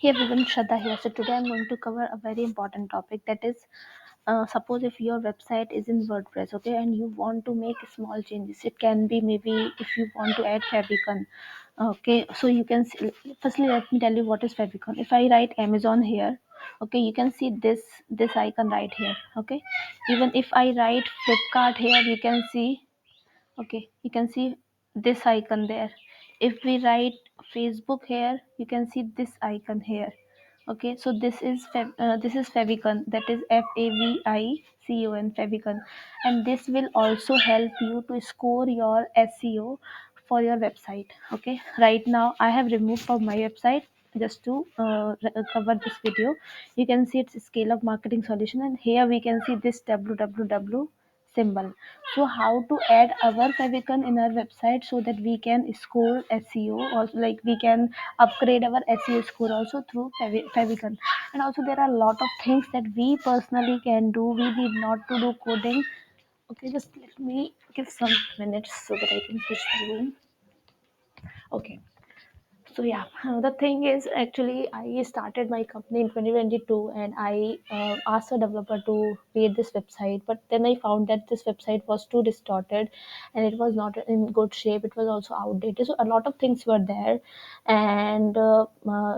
Hey everyone, Shraddha here. So today I'm going to cover a very important topic, that is, suppose if your website is in WordPress, okay, and you want to make small changes. It can be maybe if you want to add Favicon, okay. So you can see, firstly let me tell you what is Favicon. If I write Amazon here, okay, you can see this icon right here, okay. Even if I write Flipkart here, you can see, okay, you can see this icon there. If we write Facebook here, you can see this icon here, okay. So this is Favicon, that is Favicon, Favicon. And this will also help you to score your SEO for your website, okay. Right now I have removed from my website just to cover this video. You can see it's scale of marketing solution, and here we can see this www symbol. So how to add our favicon in our website so that we can score SEO, or like we can upgrade our SEO score also through favicon. And also there are a lot of things that we personally can do. We need not to do coding. Okay, just let me give some minutes so that I can switch the room. Okay. So yeah, the thing is, actually I started my company in 2022, and I asked a developer to create this website, but then I found that this website was too distorted and it was not in good shape. It was also outdated, so a lot of things were there. And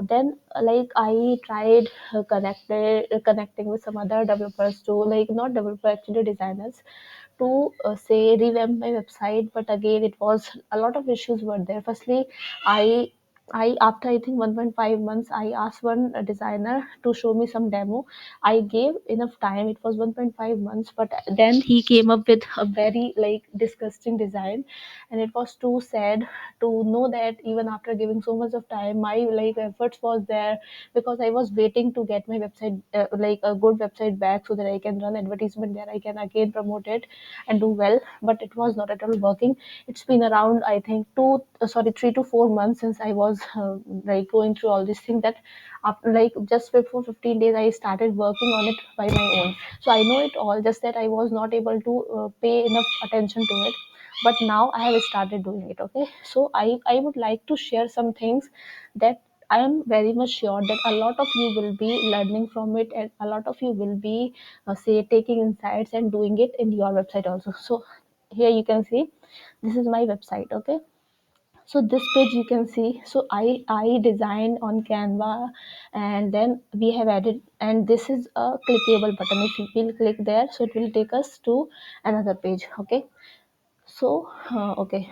then like I tried connecting with some other developers too, like not developer, actually designers, to say revamp my website. But again, it was a lot of issues were there. Firstly, I I after I think 1.5 months, I asked one designer to show me some demo. I gave enough time. It was 1.5 months, but then he came up with a very like disgusting design, and it was too sad to know that even after giving so much of time, my like efforts was there, because I was waiting to get my website like a good website back so that I can run advertisement there. I can again promote it and do well, but it was not at all working. It's been around, I think, 3 to 4 months since I was like going through all these things, that after like just before 15 days I started working on it by my own. So I know it all, just that I was not able to pay enough attention to it. But now I have started doing it, okay. So I would like to share some things that I am very much sure that a lot of you will be learning from it, and a lot of you will be say taking insights and doing it in your website also. So here you can see this is my website, okay. So this page you can see, so I designed on Canva, and then we have added, and this is a clickable button. If you will click there, so it will take us to another page, okay. So okay,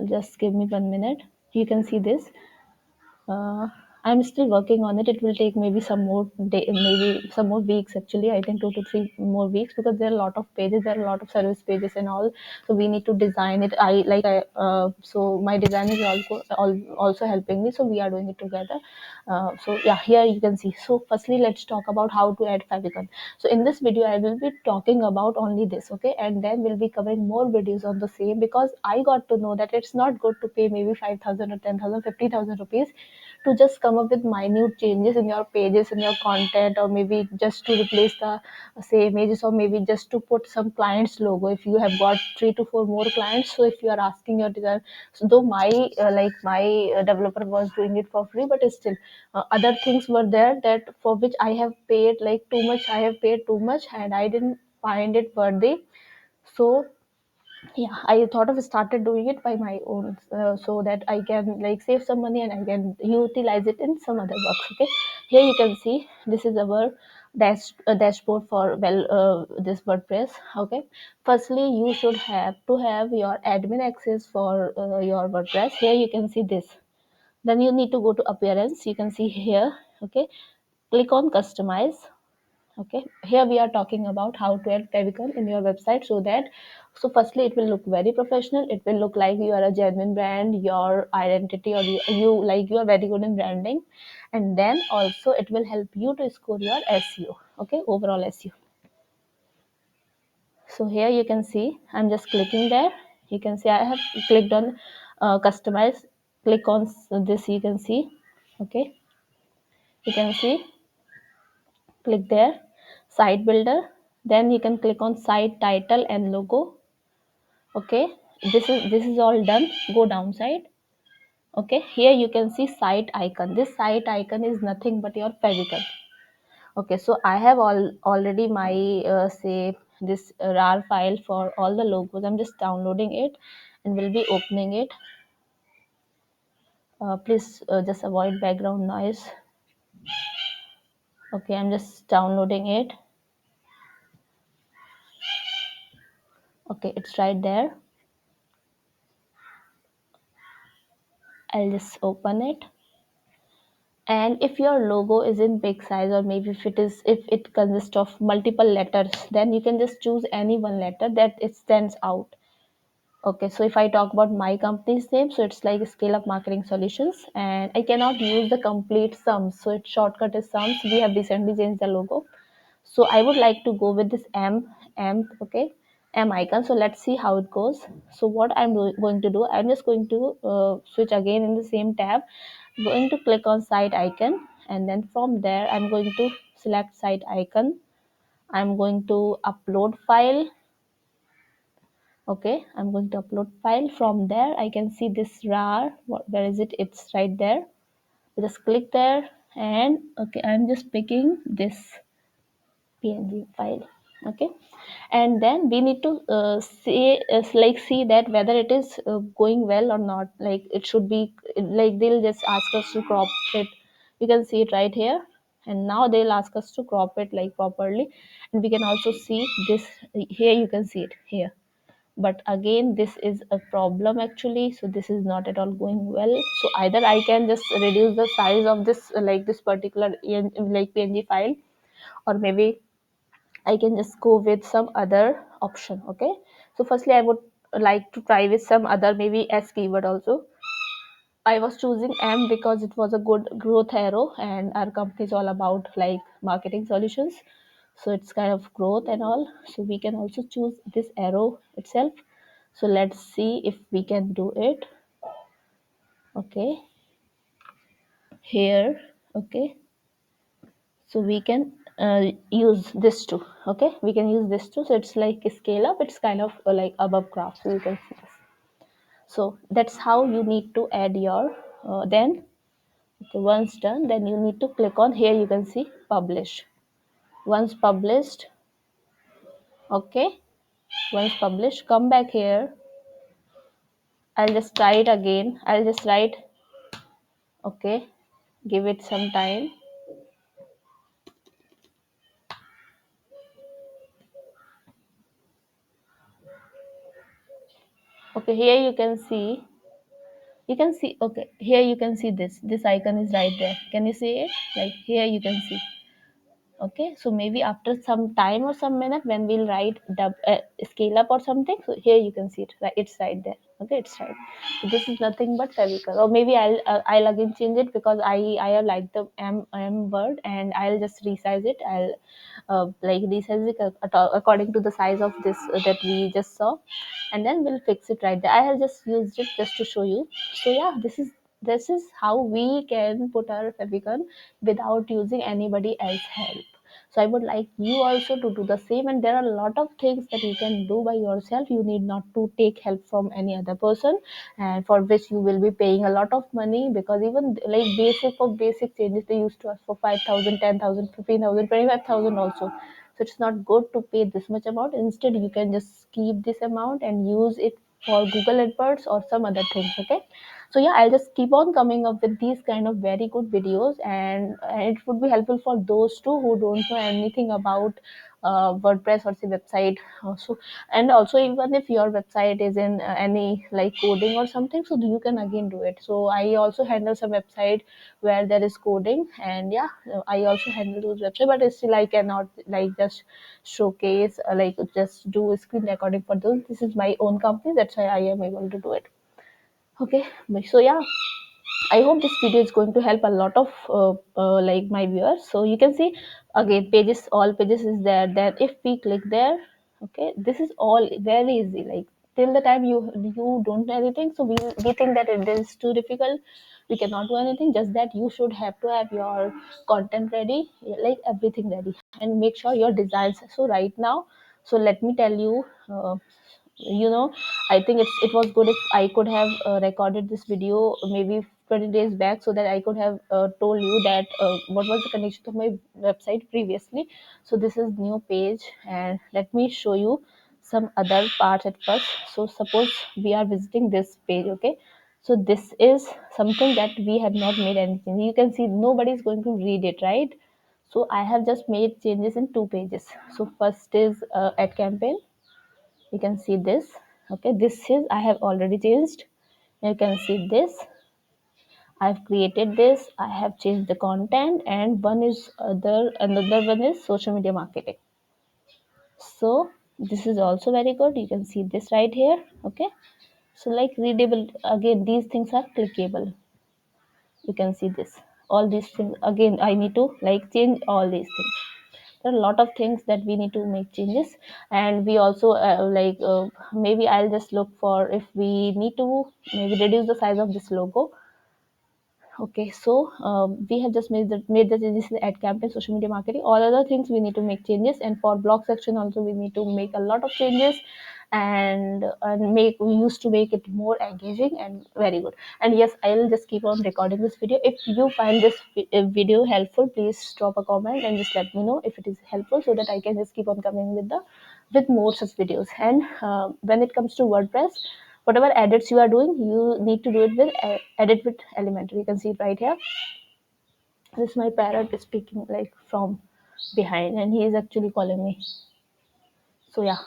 just give me 1 minute. You can see this. uh, I'm still working on it. It will take maybe some more day, maybe some more weeks. Actually, I think 2 to 3 more weeks, because there are a lot of pages, there are a lot of service pages and all. So we need to design it. So my designer is also helping me. So we are doing it together. So yeah, here you can see. So firstly, let's talk about how to add favicon. So in this video, I will be talking about only this, okay, and then we'll be covering more videos on the same, because I got to know that it's not good to pay maybe 5,000 or 10,000, 50,000 rupees to just come up with minute changes in your pages, in your content, or maybe just to replace the say images, or maybe just to put some client's logo if you have got 3 to 4 more clients. So if you are asking your design, so though my developer was doing it for free, but still other things were there that for which I have paid like too much. I have paid too much, and I didn't find it worthy. So yeah, I thought of started doing it by my own, so that I can like save some money and I can utilize it in some other works, okay. Here you can see this is our dashboard for this WordPress, okay. Firstly, you should have to have your admin access for your WordPress. Here you can see this. Then you need to go to appearance. You can see here, okay. Click on customize. Okay, here we are talking about how to add favicon in your website, so that, so firstly it will look very professional. It will look like you are a genuine brand, your identity, or you like you are very good in branding. And then also it will help you to score your SEO, okay, overall SEO. So here you can see I'm just clicking there. You can see I have clicked on customize. Click on this, you can see, okay. You can see, click there, site builder. Then you can click on site title and logo, okay. This is all done. Go downside. Okay, here you can see site icon. This site icon is nothing but your favicon. Okay, so I have already my say this rar file for all the logos. I'm just downloading it and will be opening it. Please just avoid background noise. Okay, I'm just downloading it. Okay, it's right there. I'll just open it. And if your logo is in big size, or maybe if it consists of multiple letters, then you can just choose any one letter that it stands out. Okay, so if I talk about my company's name, so it's like Scale Up Marketing Solutions, and I cannot use the complete sums, so its shortcut is sums. We have recently changed the logo, so I would like to go with this M, okay, M icon. So let's see how it goes. So what going to do, I'm just going to switch again in the same tab, going to click on site icon, and then from there I'm going to select site icon. I'm going to upload file. Okay, I'm going to upload file. From there I can see this rar. Where is it? It's right there. Just click there, and okay, I'm just picking this png file. Okay, and then we need to see that whether it is going well or not. Like it should be, like they'll just ask us to crop it. You can see it right here, and now they'll ask us to crop it like properly. And we can also see this here. You can see it here, but again this is a problem actually. So this is not at all going well. So either I can just reduce the size of this like this particular like png file, or maybe I can just go with some other option. Okay, so firstly I would like to try with some other, maybe S keyword also. I was choosing M because it was a good growth arrow, and our company is all about like marketing solutions, so it's kind of growth and all. So we can also choose this arrow itself. So let's see if we can do it. Okay, here. Okay, so we can use this too. Okay, we can use this too. So it's like a scale up. It's kind of like above graph, so you can see this. So that's how you need to add your then. Okay, once done, then you need to click on here. You can see publish. Once published, okay, once published, come back here. I'll just try it again. I'll just write, okay, give it some time. Okay, here you can see, okay, here you can see this icon is right there. Can you see it? Like here you can see. Okay, so maybe after some time or some minute when we'll write scale up or something, so here you can see it, right? It's right there. Okay, it's right. So this is nothing but favicon. Or maybe I'll again change it, because I have liked the m word, and I'll just resize it. I'll like resize it according to the size of this that we just saw, and then we'll fix it right there. I have just used it just to show you. So yeah, this is how we can put our favicon without using anybody else help. So I would like you also to do the same, and there are a lot of things that you can do by yourself. You need not to take help from any other person, and for which you will be paying a lot of money, because even like basic changes they used to ask for 5,000, 10,000, 15,000, 25,000 also. So it's not good to pay this much amount. Instead you can just keep this amount and use it for Google AdWords or some other things. Okay, so yeah, I'll just keep on coming up with these kind of very good videos, and it would be helpful for those too who don't know anything about WordPress or say website. So, and also even if your website is in any like coding or something, so you can again do it. So I also handle some website where there is coding, and yeah, I also handle those websites, but still I cannot like just showcase like just do screen recording for those. This is my own company, that's why I am able to do it. Okay, so yeah, I hope this video is going to help a lot of like my viewers. So you can see again pages, all pages is there. Then if we click there, okay, this is all very easy. Like till the time you don't know anything, so we think that it is too difficult. We cannot do anything. Just that you should have to have your content ready, like everything ready, and make sure your designs. So right now, so let me tell you. I think it was good if I could have recorded this video maybe 20 days back, so that I could have told you that what was the condition of my website previously. So this is new page, and let me show you some other parts at first. So suppose we are visiting this page, okay. So this is something that we have not made anything. You can see nobody is going to read it, right? So I have just made changes in two pages. So first is ad campaign. You can see this. Okay, this is I have already changed. You can see this. I've created this. I have changed the content, and one is another one is social media marketing. So this is also very good. You can see this right here. Okay, so like readable, again these things are clickable. You can see this, all these things. Again I need to like change all these things. There are a lot of things that we need to make changes. And we also maybe I'll just look for if we need to maybe reduce the size of this logo. Okay, so we have just made the changes in the ad campaign, social media marketing. All other things we need to make changes, and for blog section also we need to make a lot of changes, and make we used to make it more engaging and very good. And yes, I'll just keep on recording this video. If you find this video helpful, please drop a comment and just let me know if it is helpful, so that I can just keep on coming with more such videos. And when it comes to WordPress, whatever edits you are doing, you need to do it with edit with Elementor. You can see it right here. This is my parrot speaking like from behind, and he is actually calling me. So yeah,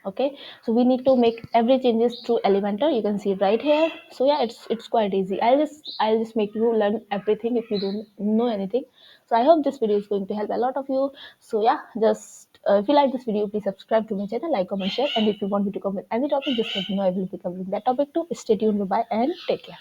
okay, so we need to make every changes through Elementor. You can see it right here. So yeah, it's quite easy. I'll just make you learn everything if you don't know anything. So I hope this video is going to help a lot of you. So yeah, just if you like this video, please subscribe to my channel, like, comment, share, and if you want me to cover any topic, just let me know. I will be covering that topic too. Stay tuned. Bye, and take care.